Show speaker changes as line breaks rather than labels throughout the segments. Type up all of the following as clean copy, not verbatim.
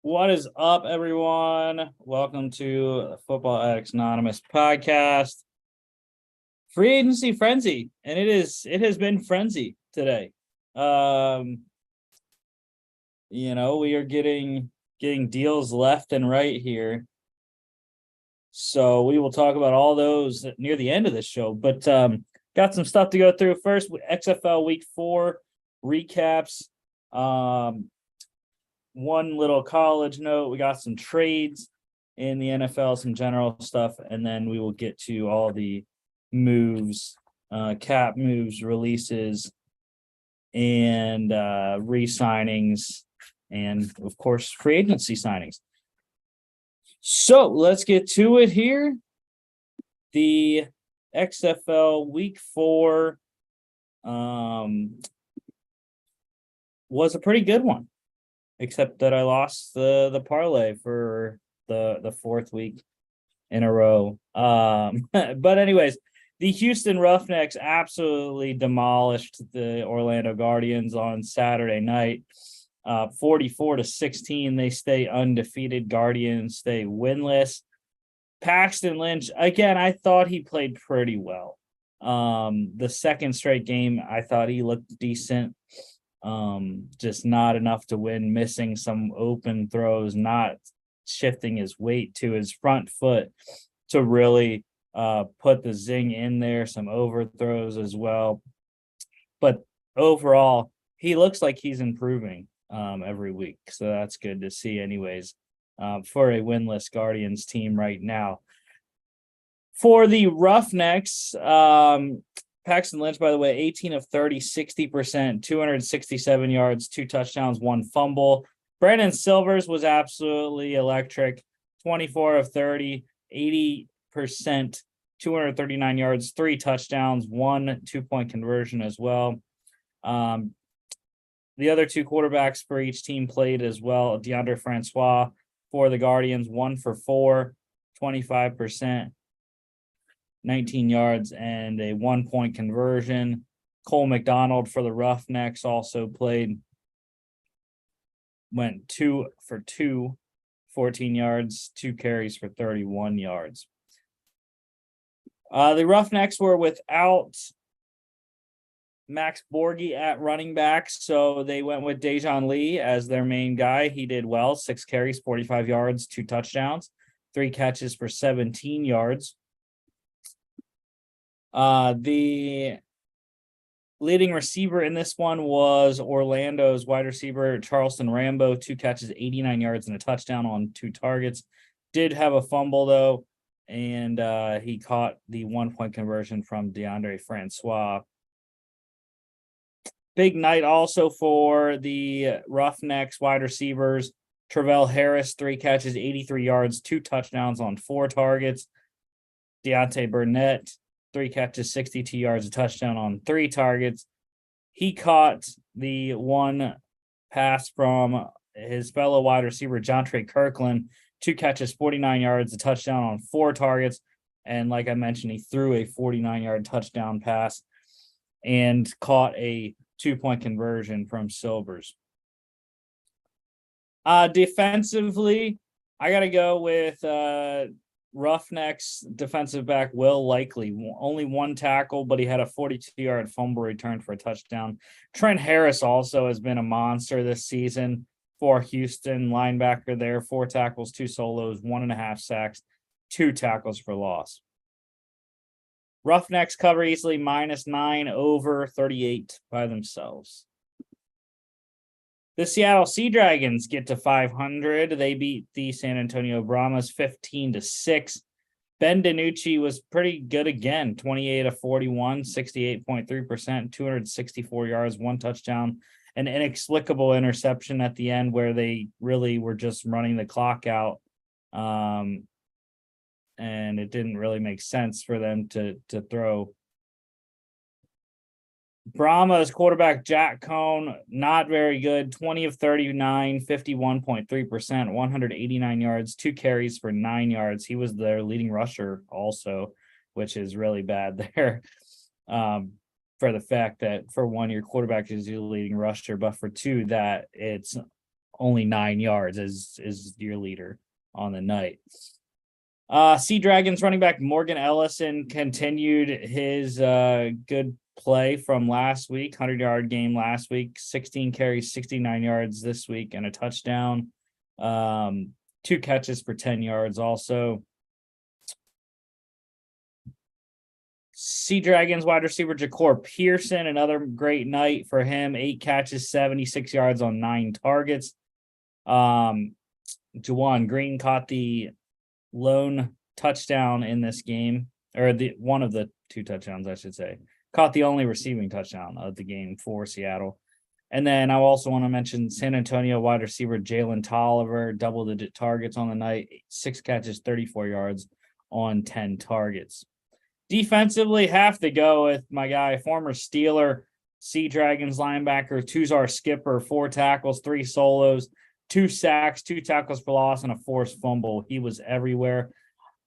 What is up, everyone? Welcome to the Football Addicts Anonymous podcast. Free agency frenzy, and it has been frenzy today. We are getting deals left and right here. So we will talk about all those near the end of this show. But got some stuff to go through. First, XFL Week 4 recaps. One little college note, we got some trades in the NFL, some general stuff, and then we will get to all the moves, cap moves, releases, and re-signings, and of course free agency signings. So let's get to it here. The XFL Week 4 was a pretty good one, except that I lost the parlay for the fourth week in a row. But anyways, the Houston Roughnecks absolutely demolished the Orlando Guardians on Saturday night. 44-16, they stay undefeated. Guardians stay winless. Paxton Lynch, again, I thought he played pretty well. The second straight game, I thought he looked decent. Just not enough to win, missing some open throws, not shifting his weight to his front foot to really put the zing in there, some overthrows as well. But overall, he looks like he's improving every week. So that's good to see anyways, for a winless Guardians team right now. For the Roughnecks, Paxton Lynch, by the way, 18 of 30, 60%, 267 yards, 2 touchdowns, 1 fumble. Brandon Silvers was absolutely electric. 24 of 30, 80%, 239 yards, 3 touchdowns, 1 2-point conversion as well. The other 2 quarterbacks for each team played as well. DeAndre Francois for the Guardians, 1 for 4, 25%. 19 yards and a 1-point conversion. Cole McDonald for the Roughnecks also played. Went 2 for 2, 14 yards, 2 carries for 31 yards. The Roughnecks were without Max Borghi at running back, so they went with Dejon Lee as their main guy. He did well, 6 carries, 45 yards, 2 touchdowns, 3 catches for 17 yards. The leading receiver in this one was Orlando's wide receiver, Charleston Rambo, 2 catches, 89 yards, and a touchdown on 2 targets. Did have a fumble, though, and he caught the 1-point conversion from DeAndre Francois. Big night also for the Roughnecks wide receivers. Travell Harris, 3 catches, 83 yards, 2 touchdowns on 4 targets. Deontay Burnett, 3 catches, 62 yards, a touchdown on 3 targets. He caught the 1 pass from his fellow wide receiver, Jontre Kirkland, 2 catches, 49 yards, a touchdown on 4 targets. And like I mentioned, he threw a 49-yard touchdown pass and caught a 2-point conversion from Silvers. Defensively, I got to go with Roughnecks defensive back Will Likely. Only 1 tackle, but he had a 42-yard fumble return for a touchdown. Trent Harris also has been a monster this season for Houston. Linebacker there, 4 tackles, 2 solos, 1.5 sacks, 2 tackles for loss. Roughnecks cover easily, -9 over 38 by themselves. The Seattle Sea Dragons get to 500. They beat the San Antonio Brahmas 15-6. Ben DiNucci was pretty good again, 28 of 41, 68.3%, 264 yards, 1 touchdown, an inexplicable interception at the end where they really were just running the clock out. And it didn't really make sense for them to throw. Brahma's quarterback Jack Cohn, not very good. 20 of 39, 51.3%, 189 yards, 2 carries for 9 yards. He was their leading rusher also, which is really bad there. For the fact that for 1, your quarterback is your leading rusher, but for 2, that it's only 9 yards is your leader on the night. Sea Dragons running back Morgan Ellison continued his good play from last week, 100-yard game last week, 16 carries, 69 yards this week, and a touchdown. 2 catches for 10 yards also. Sea Dragons wide receiver Ja'Cour Pearson, another great night for him. 8 catches, 76 yards on 9 targets. Juwan Green caught the lone touchdown in this game, or the one of the 2 touchdowns, I should say. Caught the only receiving touchdown of the game for Seattle. And then I also want to mention San Antonio wide receiver Jalen Tolliver, double-digit targets on the night, 6 catches, 34 yards on 10 targets. Defensively, have to go with my guy, former Steeler, Sea Dragons linebacker, Tuzar Skipper, 4 tackles, 3 solos, 2 sacks, 2 tackles for loss, and a forced fumble. He was everywhere.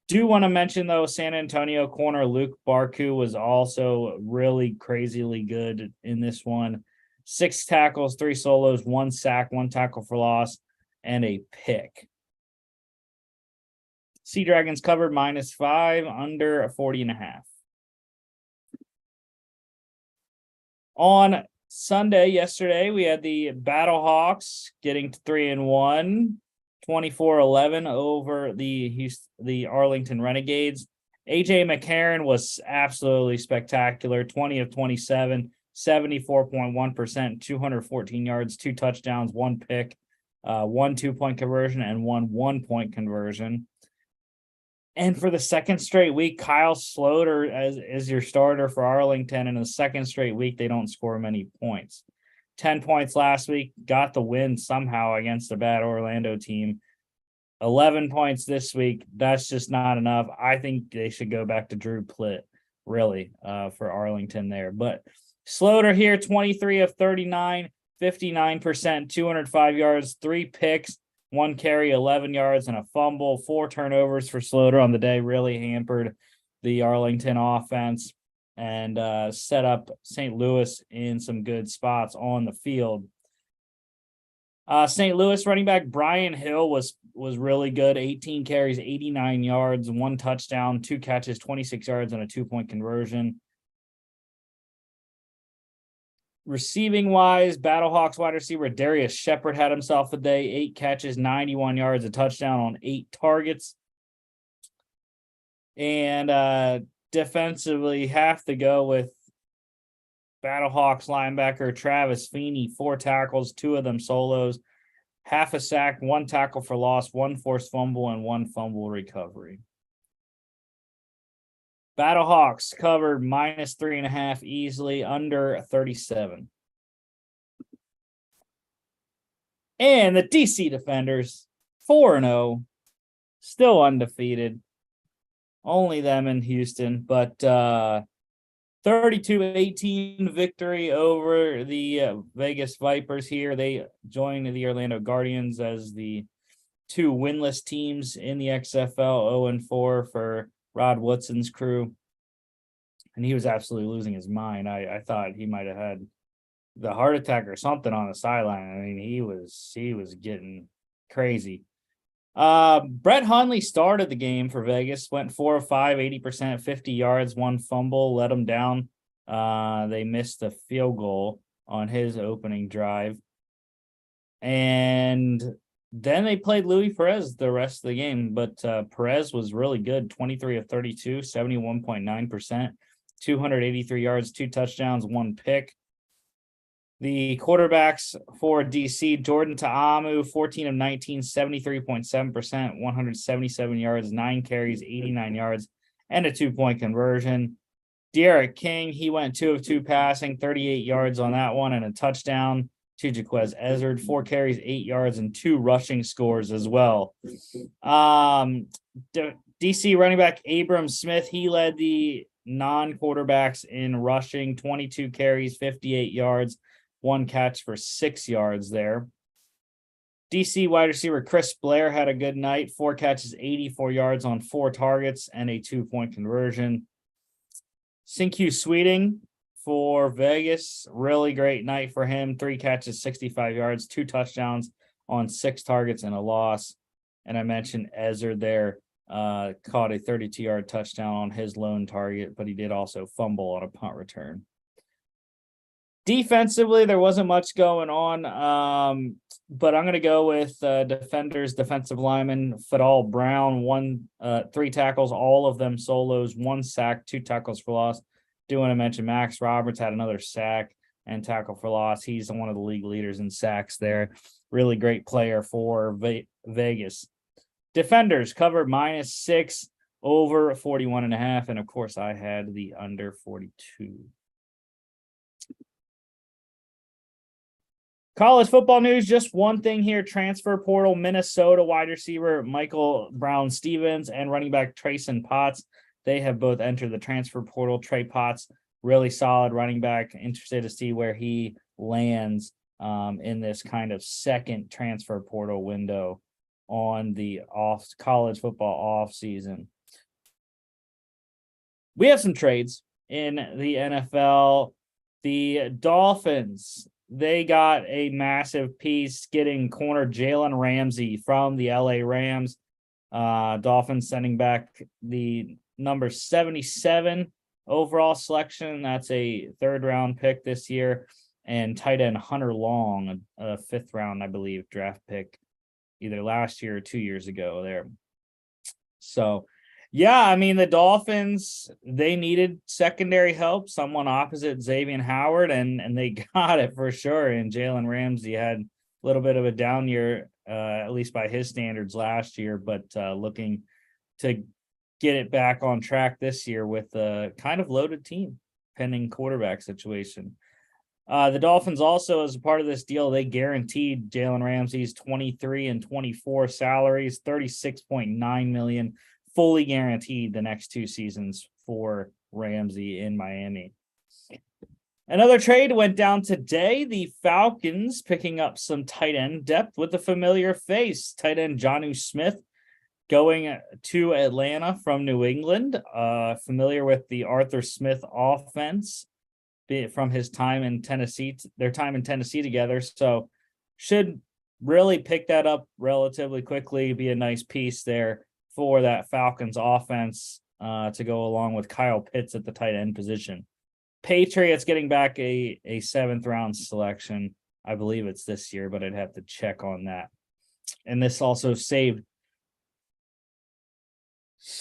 Do want to mention, though, San Antonio corner Luke Barku was also really crazily good in this one. 6 tackles, 3 solos, 1 sack, 1 tackle for loss, and a pick. Sea Dragons covered -5, under a 40.5. On Sunday, yesterday, we had the Battlehawks getting to 3-1, 24-11 over the Arlington Renegades. AJ McCarron was absolutely spectacular. 20 of 27, 74.1%, 214 yards, 2 touchdowns, 1 pick, 1 2-point conversion, and 1 1-point conversion. And for the second straight week, Kyle Sloter as your starter for Arlington. And the second straight week, they don't score many points. 10 points last week, got the win somehow against a bad Orlando team. 11 points this week. That's just not enough. I think they should go back to Drew Plitt, really, for Arlington there. But Sloter here, 23 of 39, 59%, 205 yards, 3 picks, 1 carry, 11 yards, and a fumble. 4 turnovers for Sloter on the day really hampered the Arlington offense and set up St. Louis in some good spots on the field. St. Louis running back Brian Hill was really good. 18 carries, 89 yards, 1 touchdown, 2 catches, 26 yards, and a 2-point conversion. Receiving wise, Battlehawks wide receiver Darius Shepard had himself a day, 8 catches, 91 yards, a touchdown on 8 targets. And defensively, have to go with Battlehawks linebacker Travis Feeney, 4 tackles, 2 of them solos, half a sack, 1 tackle for loss, 1 forced fumble, and 1 fumble recovery. Battlehawks covered -3.5 easily, under 37. And the DC Defenders, 4-0, still undefeated. Only them in Houston, but 32-18 victory over the Vegas Vipers here. They joined the Orlando Guardians as the 2 winless teams in the XFL, 0-4 for Rod Woodson's crew. And he was absolutely losing his mind. I thought he might have had the heart attack or something on the sideline. I mean, he was getting crazy. Brett Hundley started the game for Vegas, went 4 of 5, 80%, 50 yards, 1 fumble, let him down. They missed a field goal on his opening drive. And then they played Luis Perez the rest of the game, but Perez was really good, 23 of 32, 71.9%, 283 yards, 2 touchdowns, 1 pick. The quarterbacks for DC, Jordan Ta'amu, 14 of 19, 73.7%, 177 yards, 9 carries, 89 yards, and a 2-point conversion. De'Aaron King, he went 2 of 2 passing, 38 yards on that one, and a touchdown to Jaquez Ezzard, 4 carries, 8 yards, and 2 rushing scores as well. DC running back Abram Smith, he led the non-quarterbacks in rushing, 22 carries, 58 yards, 1 catch for 6 yards there. DC wide receiver Chris Blair had a good night, 4 catches, 84 yards on 4 targets, and a 2-point conversion. Sinque Sweeting for Vegas, really great night for him, 3 catches, 65 yards, 2 touchdowns, on 6 targets and a loss. And I mentioned Ezer there, caught a 32-yard touchdown on his lone target, but he did also fumble on a punt return. Defensively, there wasn't much going on, but I'm going to go with defenders, defensive lineman, Fadal Brown, 3 tackles, all of them solos, 1 sack, 2 tackles for loss. Do want to mention Max Roberts had another sack and tackle for loss. He's one of the league leaders in sacks there. Really great player for Vegas. Defenders covered -6 over 41.5. And of course, I had the under 42. College football news, just one thing here. Transfer portal, Minnesota wide receiver Michael Brown-Stevens and running back Trayson Potts. They have both entered the transfer portal. Trey Potts, really solid running back. Interested to see where he lands in this kind of second transfer portal window on the college football off season. We have some trades in the NFL. The Dolphins, they got a massive piece getting corner Jalen Ramsey from the LA Rams. Dolphins sending back the number 77 overall selection. That's a 3rd round pick this year. And tight end Hunter Long, a 5th round, I believe, draft pick either last year or 2 years ago there. So, yeah, I mean, the Dolphins, they needed secondary help, someone opposite Xavier Howard, and they got it for sure. And Jalen Ramsey had a little bit of a down year, at least by his standards last year, but looking to get it back on track this year with a kind of loaded team, pending quarterback situation. The Dolphins also, as a part of this deal, they guaranteed Jalen Ramsey's 23 and 24 salaries, $36.9 million, fully guaranteed the next 2 seasons for Ramsey in Miami. Another trade went down today. The Falcons picking up some tight end depth with a familiar face. Tight end Jonnu Smith going to Atlanta from New England. Familiar with the Arthur Smith offense from his time in Tennessee, their time in Tennessee together. So should really pick that up relatively quickly, be a nice piece there for that Falcons offense to go along with Kyle Pitts at the tight end position. Patriots getting back a 7th round selection. I believe it's this year, but I'd have to check on that. And this also saved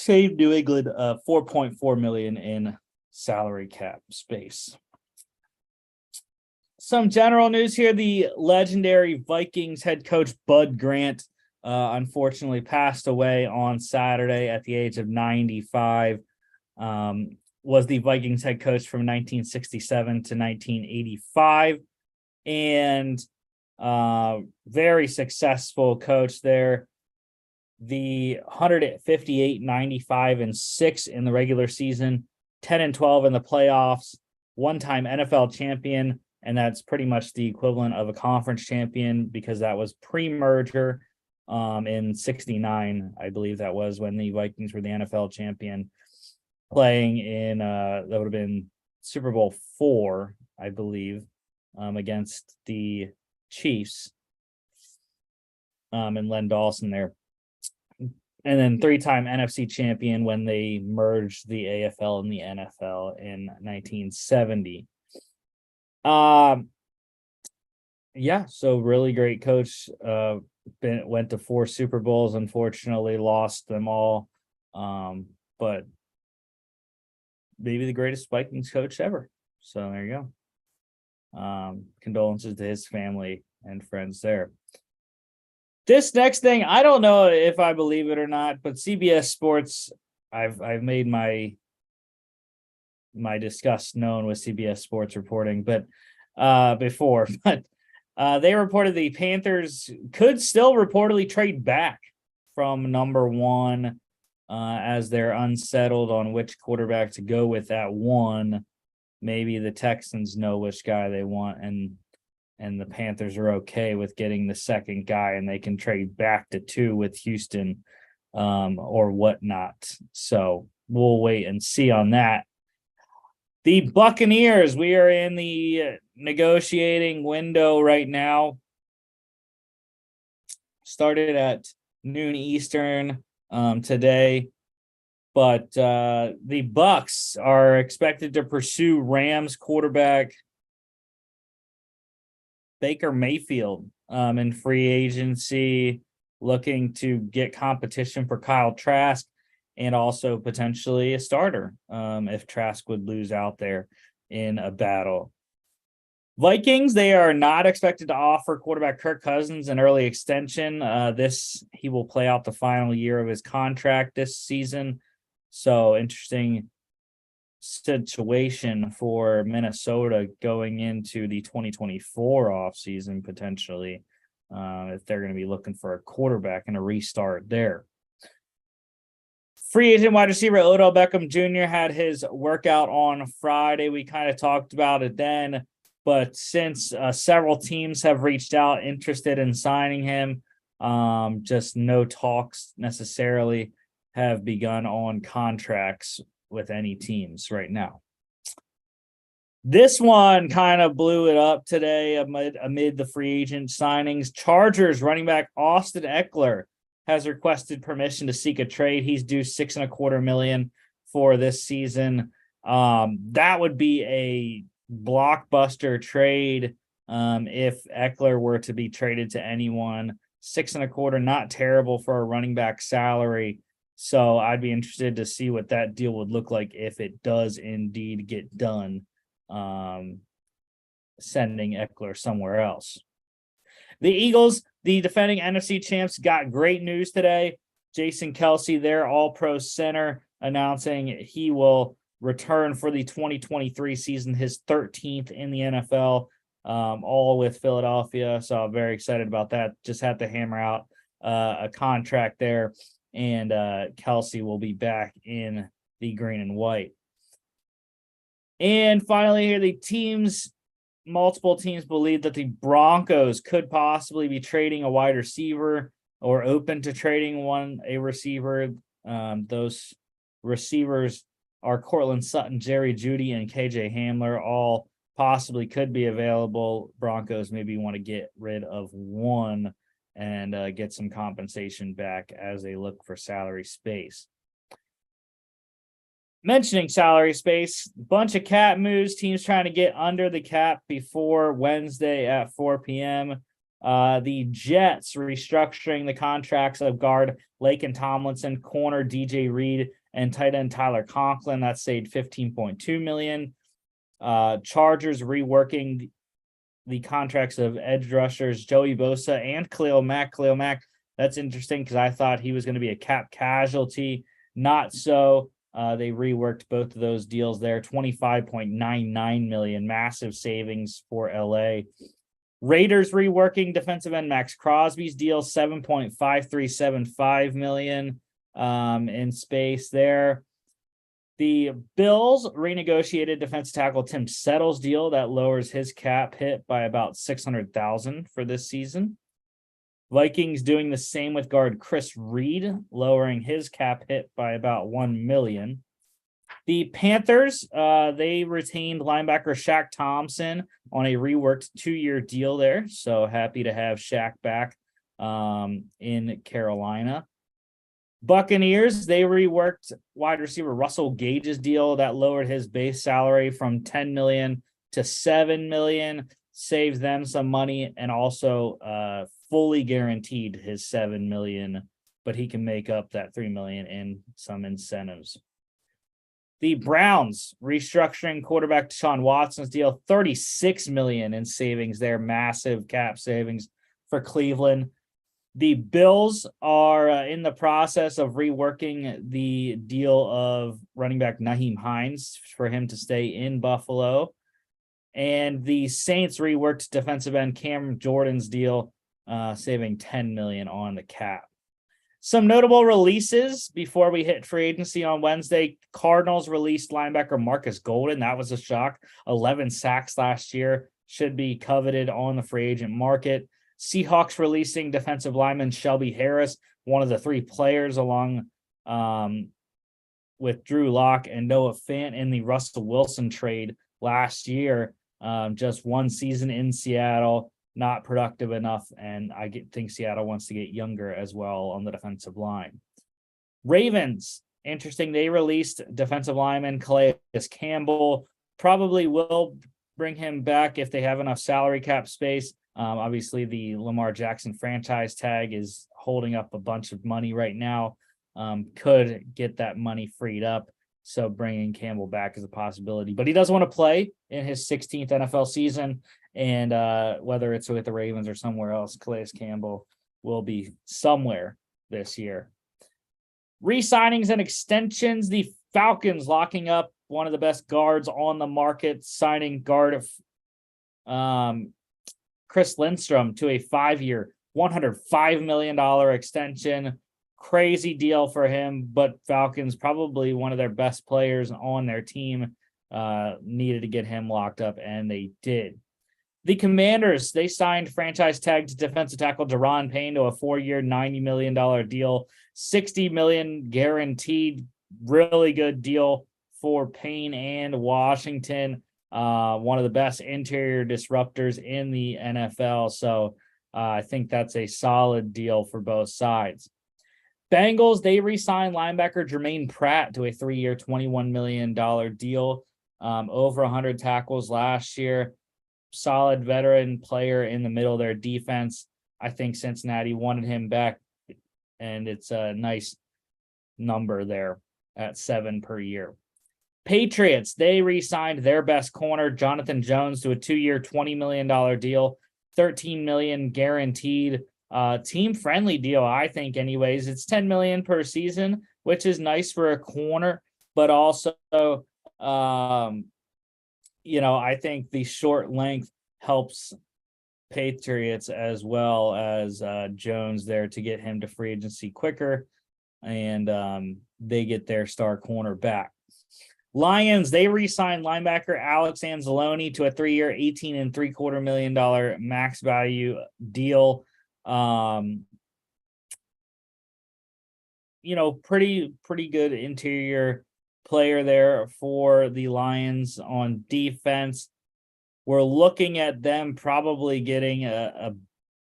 New England $4.4 million in salary cap space. Some general news here. The legendary Vikings head coach Bud Grant unfortunately passed away on Saturday at the age of 95. Was the Vikings head coach from 1967 to 1985. And very successful coach there. The 158, 95, and 6 in the regular season, 10 and 12 in the playoffs, 1-time NFL champion, and that's pretty much the equivalent of a conference champion because that was pre-merger in 69, I believe that was when the Vikings were the NFL champion, playing in that would have been Super Bowl 4, I believe, against the Chiefs and Len Dawson there. And then 3-time NFC champion when they merged the AFL and the NFL in 1970. Yeah, so really great coach. Went to 4 Super Bowls, unfortunately lost them all. But maybe the greatest Vikings coach ever. So there you go. Condolences to his family and friends there. This next thing, I don't know if I believe it or not, but CBS Sports, I've made my disgust known with CBS Sports reporting, but before, but they reported the Panthers could still reportedly trade back from number 1 as they're unsettled on which quarterback to go with at 1. Maybe the Texans know which guy they want, and the Panthers are okay with getting the second guy, and they can trade back to 2 with Houston or whatnot. So we'll wait and see on that. The Buccaneers, we are in the negotiating window right now. started at noon Eastern today. But the Bucks are expected to pursue Rams quarterback Baker Mayfield in free agency, looking to get competition for Kyle Trask and also potentially a starter if Trask would lose out there in a battle. Vikings, they are not expected to offer quarterback Kirk Cousins an early extension. He will play out the final year of his contract this season. So interesting situation for Minnesota going into the 2024 offseason potentially, if they're going to be looking for a quarterback and a restart there. Free agent wide receiver Odell Beckham Jr. had his workout on Friday. We kind of talked about it then, but since several teams have reached out interested in signing him, just no talks necessarily have begun on contracts with any teams right now. This one kind of blew it up today amid the free agent signings. Chargers running back Austin Eckler has requested permission to seek a trade. He's due $6.25 million for this season. That would be a blockbuster trade if Eckler were to be traded to anyone. $6.25, not terrible for a running back salary. So I'd be interested to see what that deal would look like if it does indeed get done, sending Eckler somewhere else. The Eagles, the defending NFC champs, got great news today. Jason Kelce, their all-pro center, announcing he will return for the 2023 season, his 13th in the NFL, all with Philadelphia. So I'm very excited about that. Just had to hammer out a contract there. And Kelce will be back in the green and white. And finally here, multiple teams believe that the Broncos could possibly be trading a wide receiver or open to trading a receiver. Those receivers are Cortland Sutton, Jerry Jeudy, and KJ Hamler. All possibly could be available. Broncos maybe want to get rid of one and get some compensation back as they look for salary space. Mentioning salary space, bunch of cap moves, teams trying to get under the cap before Wednesday at 4 p.m. The Jets restructuring the contracts of guard Laken Tomlinson, corner DJ Reed, and tight end Tyler Conklin. That saved $15.2 million. Chargers reworking the contracts of edge rushers Joey Bosa and Khalil Mack. Khalil Mack, that's interesting because I thought he was going to be a cap casualty. Not so. They reworked both of those deals there. $25.99 million, massive savings for LA. Raiders reworking defensive end Max Crosby's deal, $7.5375 million in space there. The Bills renegotiated defensive tackle Tim Settle's deal that lowers his cap hit by about $600,000 for this season. Vikings doing the same with guard Chris Reed, lowering his cap hit by about $1 million. The Panthers, they retained linebacker Shaq Thompson on a reworked 2-year deal there. So happy to have Shaq back in Carolina. Buccaneers, they reworked wide receiver Russell Gage's deal that lowered his base salary from $10 million to $7 million, saves them some money, and also fully guaranteed his $7 million, but he can make up that $3 million in some incentives. The Browns restructuring quarterback Deshaun Watson's deal, $36 million in savings there, massive cap savings for Cleveland. The Bills are in the process of reworking the deal of running back Nyheim Hines for him to stay in Buffalo. And the Saints reworked defensive end Cam Jordan's deal, saving $10 million on the cap. Some notable releases before we hit free agency on Wednesday. Cardinals released linebacker Marcus Golden. That was a shock. 11 sacks last year. Should be coveted on the free agent market. Seahawks releasing defensive lineman Shelby Harris, one of the 3 players along with Drew Lock and Noah Fant in the Russell Wilson trade last year. Just one season in Seattle. not productive enough, and think Seattle wants to get younger as well on the defensive line. Ravens, interesting. They released defensive lineman Calais Campbell. Probably will bring him back if they have enough salary cap space. Obviously, the Lamar Jackson franchise tag is holding up a bunch of money right now. Could get that money freed up. So bringing Campbell back is a possibility. But he doesn't want to play in his 16th NFL season. And whether it's with the Ravens or somewhere else, Calais Campbell will be somewhere this year. Re-signings and extensions. The Falcons locking up one of the best guards on the market, signing guard of Chris Lindstrom to a 5-year, $105 million extension. Crazy deal for him, but Falcons, probably one of their best players on their team, needed to get him locked up, and they did. The Commanders, they signed franchise tagged defensive tackle Daron Payne to a 4-year, $90 million deal, $60 million guaranteed. Really good deal for Payne and Washington. One of the best interior disruptors in the NFL. So I think that's a solid deal for both sides. Bengals, they re-signed linebacker Jermaine Pratt to a 3-year, $21 million deal. Over 100 tackles last year. Solid veteran player in the middle of their defense. I think Cincinnati wanted him back, and it's a nice number there at 7 per year. Patriots, they re-signed their best corner, Jonathan Jones, to a 2-year, $20 million deal, $13 million guaranteed. Team-friendly deal, I think, anyways. It's $10 million per season, which is nice for a corner, but also, I think the short length helps Patriots as well as Jones there to get him to free agency quicker, and they get their star corner back. Lions, they re-signed linebacker Alex Anzalone to a 3-year, $18.75 million max value deal. Pretty good interior player there for the Lions on defense. We're looking at them probably getting a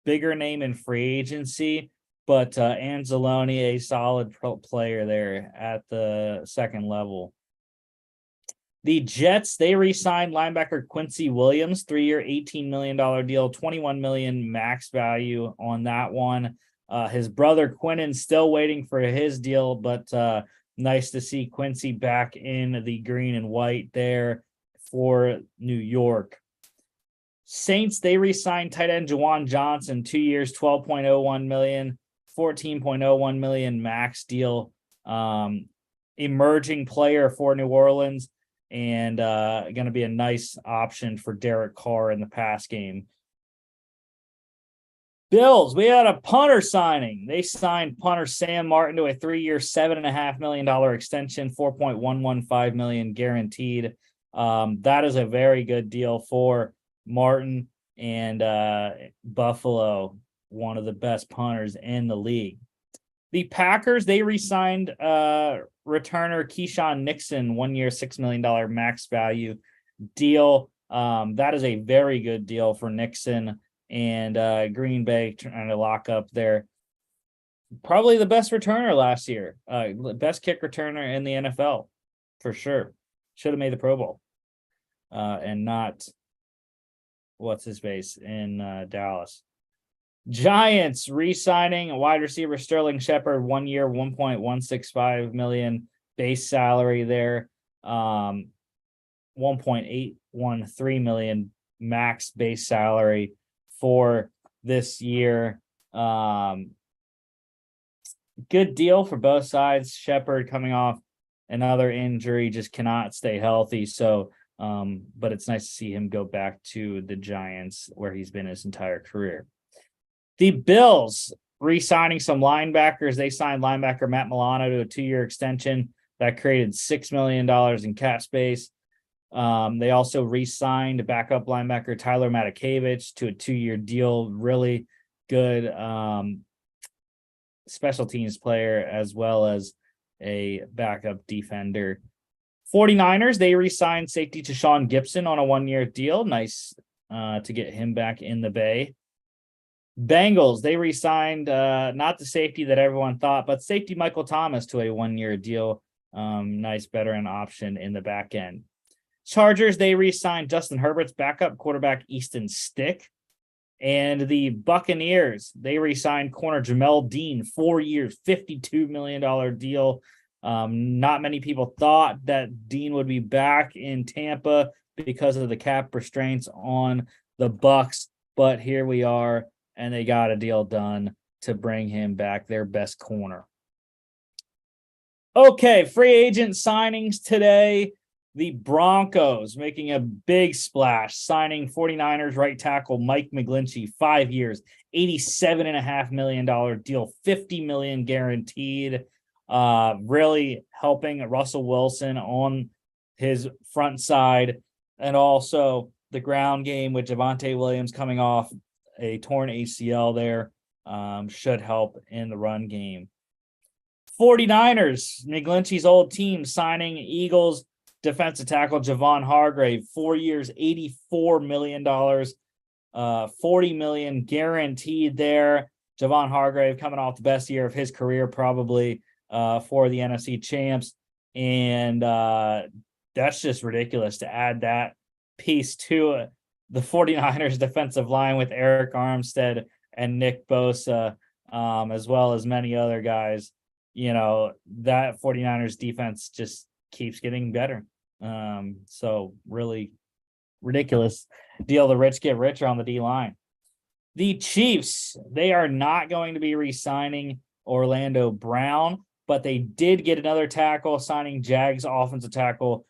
bigger name in free agency, but Anzalone, a solid player there at the second level. The Jets, they re-signed linebacker Quincy Williams, 3-year, $18 million deal, $21 million max value on that one. His brother Quinnen's still waiting for his deal, but nice to see Quincy back in the green and white there for New York. Saints, they re-signed tight end Juwan Johnson, 2 years, $12.01 million, $14.01 million max deal. Emerging player for New Orleans, and going to be a nice option for Derek Carr in the pass game. Bills, we had a punter signing. They signed punter Sam Martin to a 3-year, $7.5 million extension, $4.115 million guaranteed. That is a very good deal for Martin, and Buffalo, one of the best punters in the league. The Packers, they re-signed returner Keyshawn Nixon, 1-year, $6 million max value deal. That is a very good deal for Nixon, and Green Bay trying to lock up their probably the best returner last year, best kick returner in the NFL for sure. Should have made the Pro Bowl, and not what's his face in Dallas. Giants re-signing wide receiver Sterling Shepard, 1 year, $1.165 million base salary there, $1.813 million max base salary for this year. Good deal for both sides. Shepard coming off another injury, just cannot stay healthy. So, but it's nice to see him go back to the Giants where he's been his entire career. The Bills re-signing some linebackers. They signed linebacker Matt Milano to a 2-year extension that created $6 million in cap space. They also re-signed backup linebacker Tyler Matakevich to a 2-year deal. Really good special teams player as well as a backup defender. 49ers, they re-signed safety Tashawn Gibson on a 1-year deal. Nice to get him back in the Bay. Bengals, they re-signed not the safety that everyone thought, but safety Michael Thomas to a 1-year deal. Nice veteran option in the back end. Chargers, they re-signed Justin Herbert's backup quarterback Easton Stick. And the Buccaneers, they re-signed corner Jamel Dean, 4 years, $52 million deal. Not many people thought that Dean would be back in Tampa because of the cap restraints on the Bucs, but here we are, and they got a deal done to bring him back, their best corner. Okay, free agent signings today. The Broncos making a big splash, signing 49ers right tackle Mike McGlinchey, 5 years, $87.5 million deal, $50 million guaranteed. Really helping Russell Wilson on his front side, and also the ground game with Javonte Williams coming off a torn ACL there should help in the run game. 49ers, McGlinchey's old team, signing Eagles defensive tackle Javon Hargrave, 4 years, $84 million, $40 million guaranteed there. Javon Hargrave coming off the best year of his career, probably for the NFC champs. And that's just ridiculous to add that piece to the 49ers defensive line with Eric Armstead and Nick Bosa, as well as many other guys. You know, that 49ers defense just keeps getting better. So really ridiculous deal. The rich get richer on the D line. The Chiefs, they are not going to be re-signing Orlando Brown, but they did get another tackle, signing Jags offensive tackle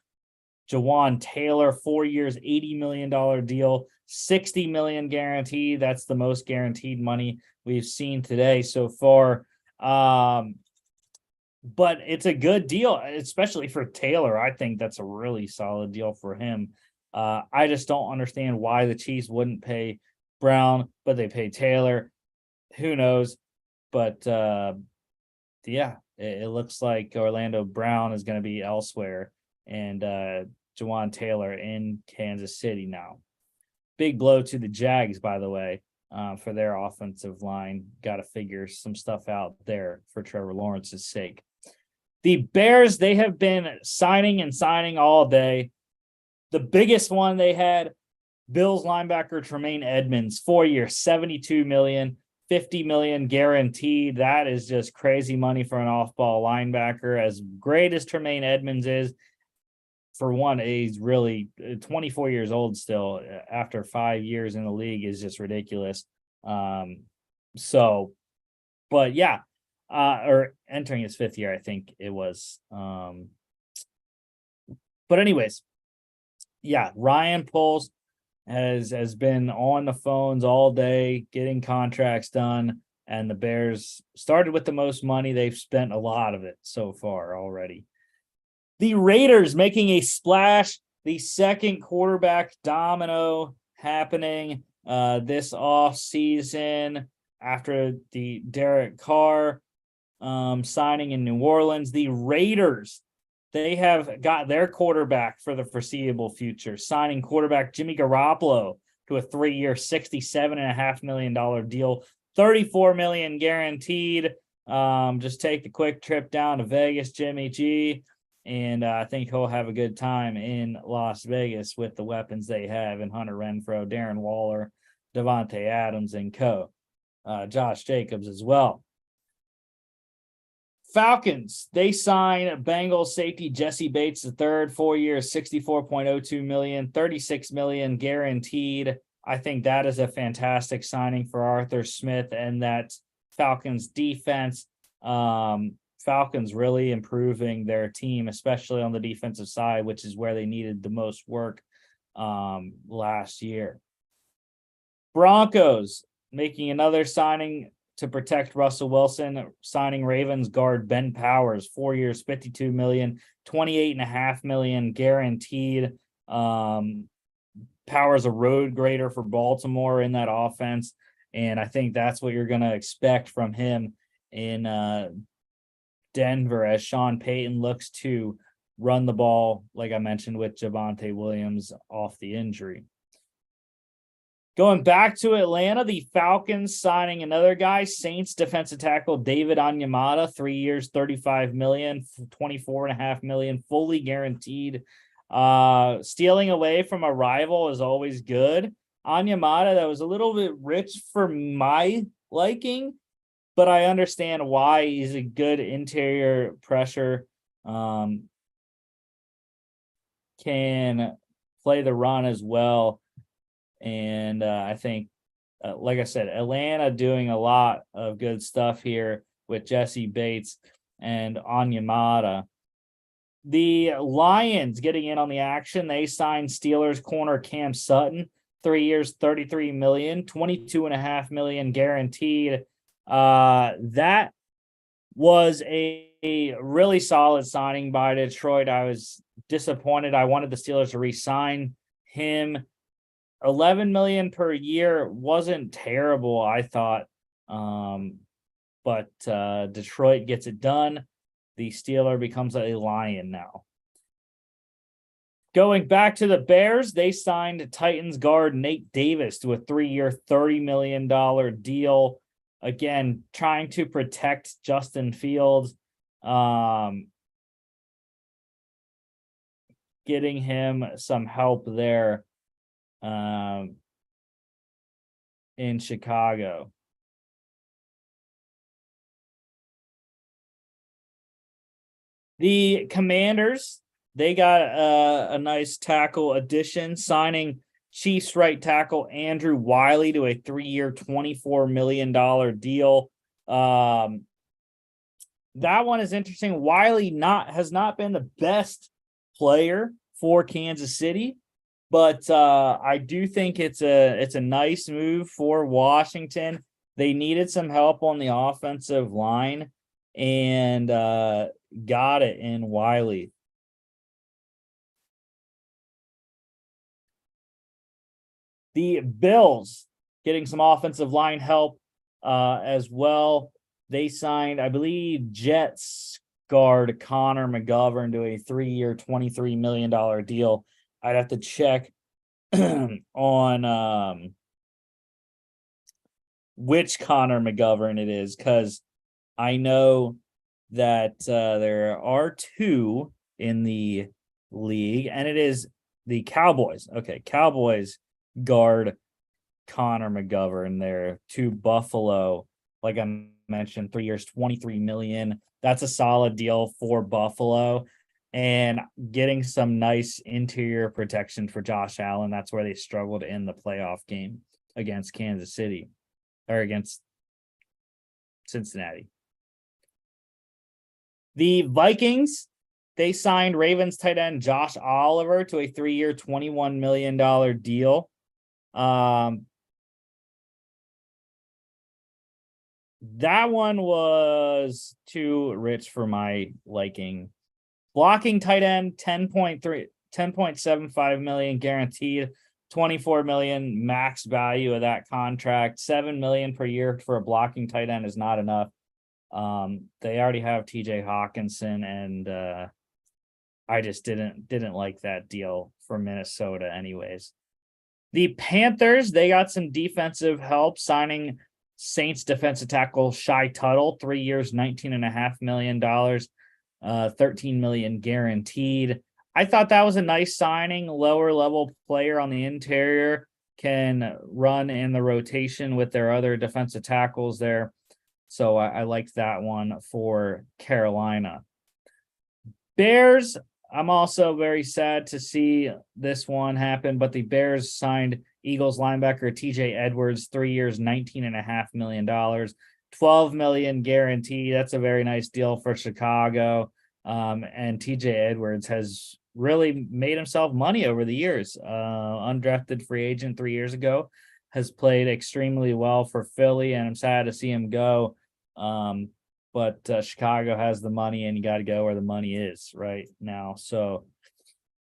Jawan Taylor, 4 years, $80 million deal, $60 million guaranteed. That's the most guaranteed money we've seen today so far. But it's a good deal, especially for Taylor. I think that's a really solid deal for him. I just don't understand why the Chiefs wouldn't pay Brown, but they pay Taylor. Who knows? But yeah, it looks like Orlando Brown is going to be elsewhere, and Jawan Taylor in Kansas City now. Big blow to the Jags, by the way, for their offensive line. Got to figure some stuff out there for Trevor Lawrence's sake. The Bears, they have been signing all day. The biggest one they had, Bills linebacker Tremaine Edmonds, 4 years, $72 million, $50 million guaranteed. That is just crazy money for an off-ball linebacker. As great as Tremaine Edmonds is, for one, he's really 24 years old still after 5 years in the league is just ridiculous. But yeah, or entering his 5th year, I think it was. But anyways, yeah, Ryan Poles has been on the phones all day getting contracts done, and the Bears started with the most money. They've spent a lot of it so far already. The Raiders making a splash, the second quarterback domino happening this off season after the Derek Carr signing in New Orleans. The Raiders, they have got their quarterback for the foreseeable future, signing quarterback Jimmy Garoppolo to a 3-year, $67.5 million deal, $34 million guaranteed. Just take the quick trip down to Vegas, Jimmy G, and I think he'll have a good time in Las Vegas with the weapons they have in Hunter Renfrow, Darren Waller, Devontae Adams, and co. Josh Jacobs as well. Falcons, they sign Bengals safety Jesse Bates III, 4 years, $64.02 million, $36 million guaranteed. I think that is a fantastic signing for Arthur Smith and that Falcons defense. Falcons really improving their team, especially on the defensive side, which is where they needed the most work last year. Broncos making another signing to protect Russell Wilson, signing Ravens guard Ben Powers, 4 years, $52 million, $28.5 million guaranteed. Powers a road grader for Baltimore in that offense, and I think that's what you're going to expect from him in Denver as Sean Payton looks to run the ball, like I mentioned, with Javonte Williams off the injury. Going back to Atlanta, the Falcons signing another guy, Saints defensive tackle David Onyemata, 3 years, $35 million, $24.5 million, fully guaranteed. Stealing away from a rival is always good. Onyemata, that was a little bit rich for my liking, but I understand why. He's a good interior pressure. Can play the run as well. And I think, like I said, Atlanta doing a lot of good stuff here with Jesse Bates and Onyemata. The Lions getting in on the action. They signed Steelers corner Cam Sutton, 3 years, $33 million, $22.5 million guaranteed. That was a really solid signing by Detroit. I was disappointed. I wanted the Steelers to re-sign him. $11 million per year wasn't terrible, I thought. But Detroit gets it done. The Steeler becomes a Lion now. Going back to the Bears, they signed Titans guard Nate Davis to a 3-year, $30 million deal. Again, trying to protect Justin Fields. Getting him some help there in Chicago. The Commanders, they got a nice tackle addition, signing Chiefs right tackle Andrew Wiley to a 3-year, $24 million deal. That one is interesting. Wiley has not been the best player for Kansas City, but I do think it's a nice move for Washington. They needed some help on the offensive line and got it in Wiley. The Bills getting some offensive line help as well. They signed, I believe, Jets guard Connor McGovern to a 3-year, $23 million deal. I'd have to check on which Connor McGovern it is, because I know that there are two in the league, and it is the Cowboys. Okay, Cowboys guard Connor McGovern there to Buffalo. Like I mentioned, 3 years, $23 million. That's a solid deal for Buffalo. And getting some nice interior protection for Josh Allen. That's where they struggled in the playoff game against Kansas City, or against Cincinnati. The Vikings, they signed Ravens tight end Josh Oliver to a 3-year, $21 million deal. That one was too rich for my liking. Blocking tight end, 10.75 million guaranteed, 24 million max value of that contract. 7 million per year for a blocking tight end is not enough. They already have TJ Hawkinson, and I just didn't like that deal for Minnesota anyways. The Panthers, they got some defensive help, signing Saints defensive tackle Shy Tuttle, 3 years, $19.5 million, 13 million guaranteed. I thought that was a nice signing. Lower level player on the interior, can run in the rotation with their other defensive tackles there. So I liked that one for Carolina. Bears, I'm also very sad to see this one happen, but the Bears signed Eagles linebacker TJ Edwards, 3 years, $19.5 million, $12 million guaranteed. That's a very nice deal for Chicago. And TJ Edwards has really made himself money over the years. Undrafted free agent 3 years ago, has played extremely well for Philly, and I'm sad to see him go. But Chicago has the money, and you got to go where the money is right now. So,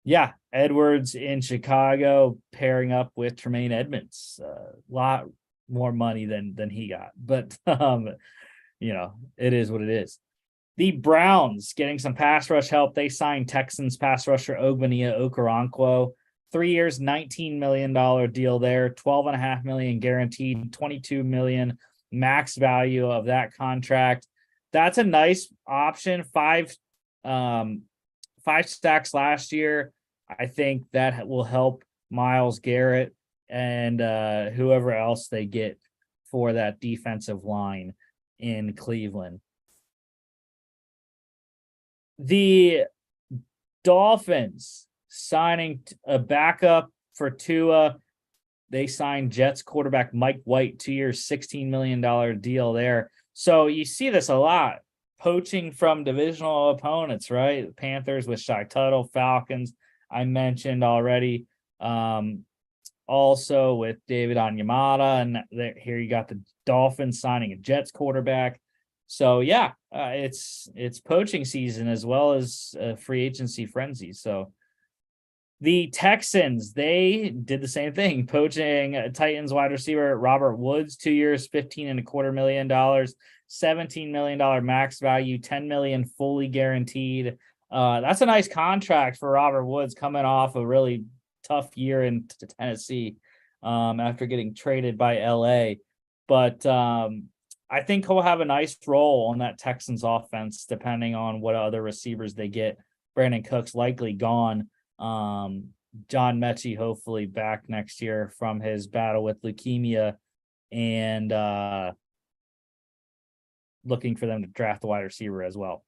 yeah, Edwards in Chicago pairing up with Tremaine Edmonds. A lot more money than he got. But, it is what it is. The Browns getting some pass rush help. They signed Texans pass rusher Ogbania Okoronkwo, 3 years, $19 million deal there, $12.5 million guaranteed, $22 million max value of that contract. That's a nice option. Five stacks last year. I think that will help Myles Garrett and whoever else they get for that defensive line in Cleveland. The Dolphins signing a backup for Tua. They signed Jets quarterback Mike White, 2 years, $16 million deal there. So you see this a lot. Poaching from divisional opponents, right? The Panthers with Shai Tuttle, Falcons, I mentioned already. Also with David Onyemata, and here you got the Dolphins signing a Jets quarterback. So yeah, it's poaching season as well as free agency frenzy. So the Texans, they did the same thing, poaching Titans wide receiver Robert Woods, 2 years, $15.25 million, $17 million max value, $10 million fully guaranteed. That's a nice contract for Robert Woods coming off a really tough year in Tennessee after getting traded by LA. But I think he'll have a nice role on that Texans offense, depending on what other receivers they get. Brandon Cook's likely gone. John Mechie hopefully back next year from his battle with leukemia, and looking for them to draft the wide receiver as well.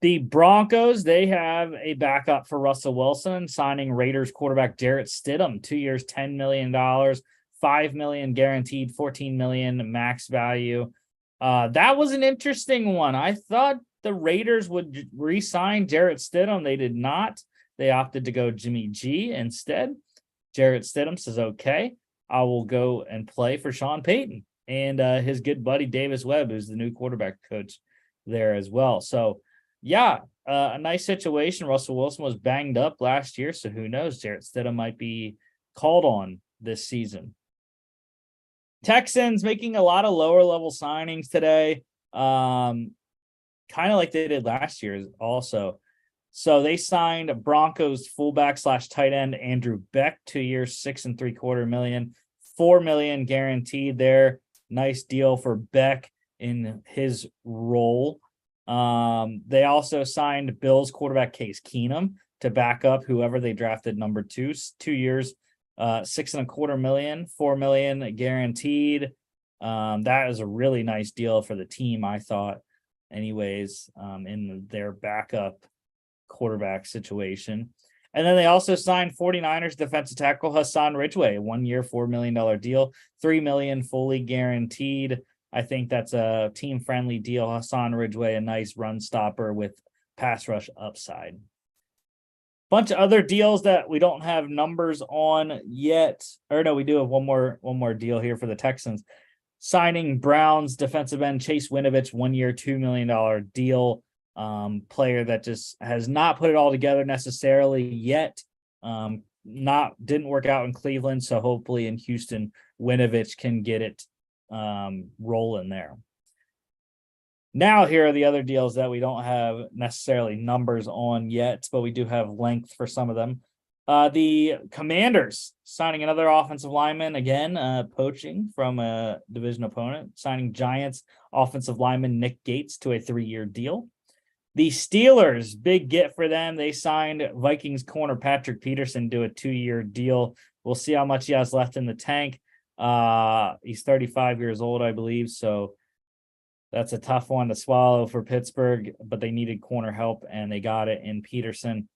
The Broncos, they have a backup for Russell Wilson, signing Raiders quarterback Jarrett Stidham, 2 years, $10 million, $5 million guaranteed, $14 million max value. That was an interesting one. I thought the Raiders would re-sign Jarrett Stidham. They did not. They opted to go Jimmy G instead. Jarrett Stidham says, okay, I will go and play for Sean Payton and his good buddy Davis Webb, who's the new quarterback coach there as well. So, yeah, a nice situation. Russell Wilson was banged up last year, so who knows? Jarrett Stidham might be called on this season. Texans making a lot of lower level signings today, kind of like they did last year also. So they signed Broncos fullback / tight end Andrew Beck, 2 years, $6.75 million, $4 million guaranteed there. Nice deal for Beck in his role. They also signed Bills quarterback Case Keenum to back up whoever they drafted number 2, 2 years, $6.25 million, $4 million guaranteed. That is a really nice deal for the team, I thought, anyways, in their backup quarterback situation. And then they also signed 49ers defensive tackle Hassan Ridgeway, 1 year, $4 million deal, $3 million fully guaranteed. I think that's a team-friendly deal. Hassan Ridgeway, a nice run stopper with pass rush upside. Bunch of other deals that we don't have numbers on yet. Or no, we do have one more deal here for the Texans. Signing Browns defensive end Chase Winovich, 1 year, $2 million deal. Player that just has not put it all together necessarily yet. Didn't work out in Cleveland, so hopefully in Houston, Winovich can get it rolling there. Now, here are the other deals that we don't have necessarily numbers on yet, but we do have length for some of them. The Commanders signing another offensive lineman, again, poaching from a division opponent, signing Giants offensive lineman Nick Gates to a 3-year deal. The Steelers, big get for them. They signed Vikings corner Patrick Peterson to a 2-year deal. We'll see how much he has left in the tank. He's 35 years old, I believe, so that's a tough one to swallow for Pittsburgh, but they needed corner help, and they got it in Peterson.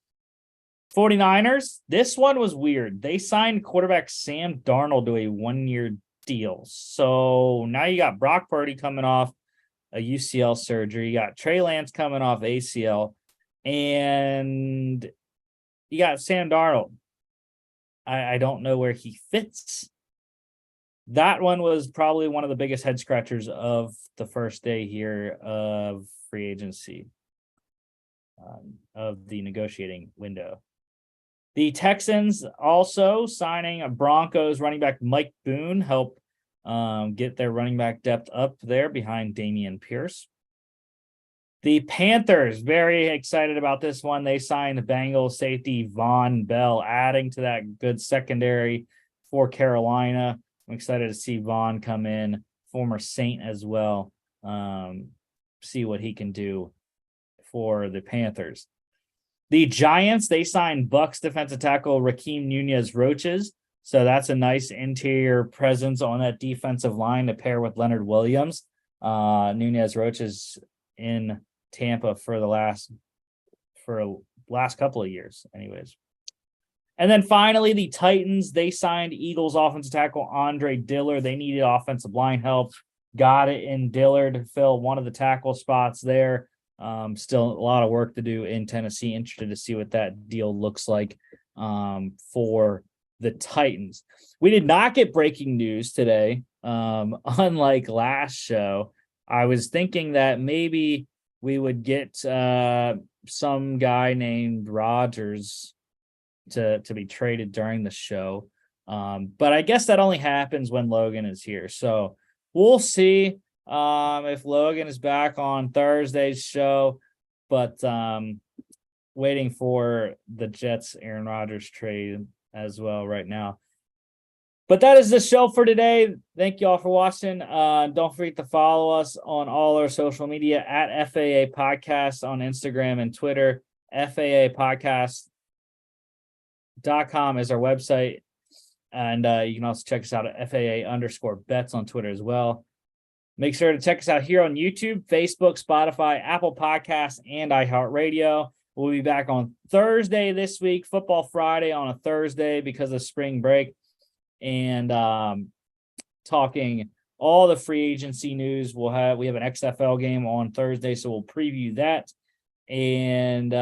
49ers, this one was weird. They signed quarterback Sam Darnold to a 1-year deal. So now you got Brock Purdy coming off a UCL surgery. You got Trey Lance coming off ACL, and you got Sam Darnold. I don't know where he fits. That one was probably one of the biggest head scratchers of the first day here of free agency, of the negotiating window. The Texans also signing a Broncos running back Mike Boone, help get their running back depth up there behind Dameon Pierce. The Panthers, very excited about this one. They signed the Bengals safety Von Bell, adding to that good secondary for Carolina. I'm excited to see Von come in, former Saint as well. See what he can do for the Panthers. The Giants, they signed Bucks defensive tackle Raheem Nunez-Roches. So that's a nice interior presence on that defensive line to pair with Leonard Williams. Nunez-Roches in Tampa for the last couple of years, anyways. And then finally, the Titans, they signed Eagles offensive tackle Andre Dillard. They needed offensive line help. Got it in Dillard to fill one of the tackle spots there. Still a lot of work to do in Tennessee. Interested to see what that deal looks like for the Titans. We did not get breaking news today. Unlike last show, I was thinking that maybe we would get some guy named Rodgers to be traded during the show. But I guess that only happens when Logan is here. So we'll see if Logan is back on Thursday's show. But waiting for the Jets Aaron Rodgers trade as well right now. But that is the show for today. Thank you all for watching. Don't forget to follow us on all our social media at FAA Podcast on Instagram and Twitter. FAA Podcast.com is our website. And you can also check us out at FAA_bets on Twitter as well. Make sure to check us out here on YouTube, Facebook, Spotify, Apple Podcasts, and iHeartRadio. We'll be back on Thursday this week, Football Friday on a Thursday because of spring break. And talking all the free agency news. We have an XFL game on Thursday, so we'll preview that. And